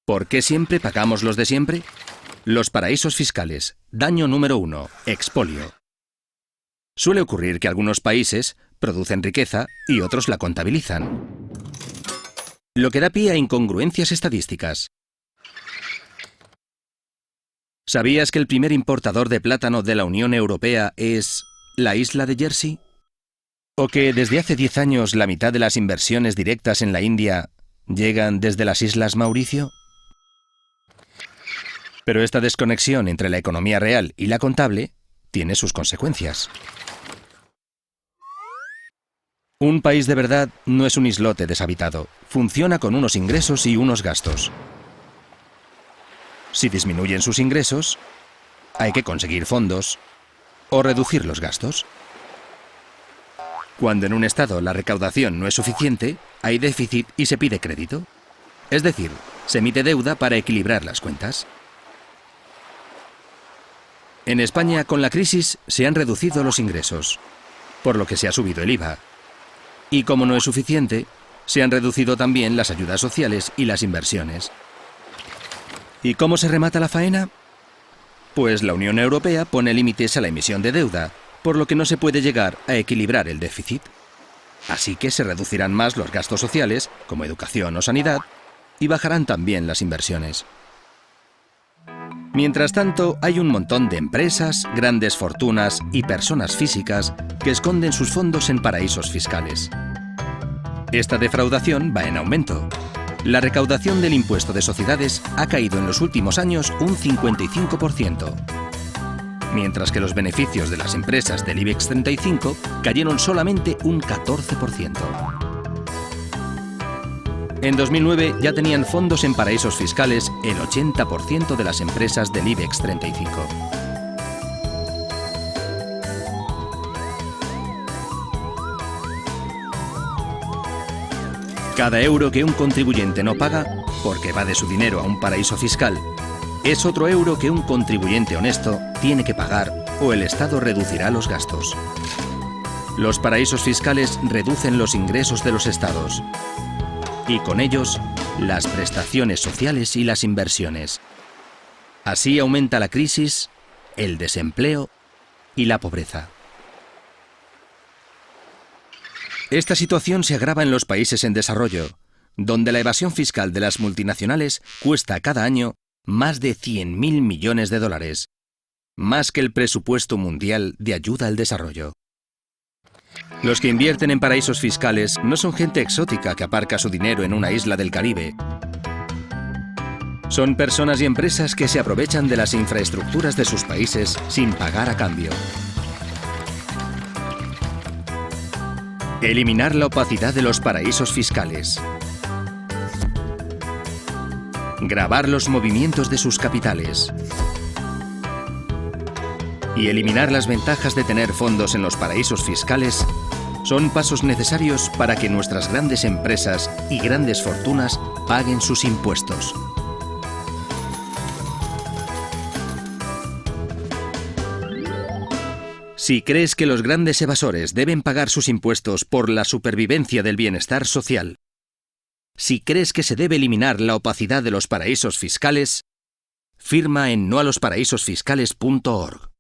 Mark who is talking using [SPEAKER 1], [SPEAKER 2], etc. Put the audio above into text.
[SPEAKER 1] ¿Por qué siempre pagamos los de siempre? Los paraísos fiscales. Daño número 1. Expolio. Suele ocurrir que algunos países producen riqueza y otros la contabilizan, lo que da pie a incongruencias estadísticas. ¿Sabías que el primer importador de plátano de la Unión Europea es la isla de Jersey? ¿O que desde hace 10 años la mitad de las inversiones directas en la India llegan desde las Islas Mauricio? Pero esta desconexión entre la economía real y la contable tiene sus consecuencias. Un país de verdad no es un islote deshabitado. Funciona con unos ingresos y unos gastos. Si disminuyen sus ingresos, hay que conseguir fondos o reducir los gastos. Cuando en un estado la recaudación no es suficiente, hay déficit y se pide crédito. Es decir, se emite deuda para equilibrar las cuentas. En España, con la crisis, se han reducido los ingresos, por lo que se ha subido el IVA. Y como no es suficiente, se han reducido también las ayudas sociales y las inversiones. ¿Y cómo se remata la faena? Pues la Unión Europea pone límites a la emisión de deuda, por lo que no se puede llegar a equilibrar el déficit. Así que se reducirán más los gastos sociales, como educación o sanidad, y bajarán también las inversiones. Mientras tanto, hay un montón de empresas, grandes fortunas y personas físicas que esconden sus fondos en paraísos fiscales. Esta defraudación va en aumento. La recaudación del impuesto de sociedades ha caído en los últimos años un 55%, mientras que los beneficios de las empresas del IBEX 35 cayeron solamente un 14%. En 2009 ya tenían fondos en paraísos fiscales el 80% de las empresas del IBEX 35. Cada euro que un contribuyente no paga, porque va de su dinero a un paraíso fiscal, es otro euro que un contribuyente honesto tiene que pagar o el Estado reducirá los gastos. Los paraísos fiscales reducen los ingresos de los estados y con ellos las prestaciones sociales y las inversiones. Así aumenta la crisis, el desempleo y la pobreza. Esta situación se agrava en los países en desarrollo, donde la evasión fiscal de las multinacionales cuesta cada año más de 100.000 millones de dólares, más que el presupuesto mundial de ayuda al desarrollo. Los que invierten en paraísos fiscales no son gente exótica que aparca su dinero en una isla del Caribe. Son personas y empresas que se aprovechan de las infraestructuras de sus países sin pagar a cambio. Eliminar la opacidad de los paraísos fiscales. Gravar los movimientos de sus capitales. Y eliminar las ventajas de tener fondos en los paraísos fiscales son pasos necesarios para que nuestras grandes empresas y grandes fortunas paguen sus impuestos. Si crees que los grandes evasores deben pagar sus impuestos por la supervivencia del bienestar social, si crees que se debe eliminar la opacidad de los paraísos fiscales, firma en noalosparaisosfiscales.org.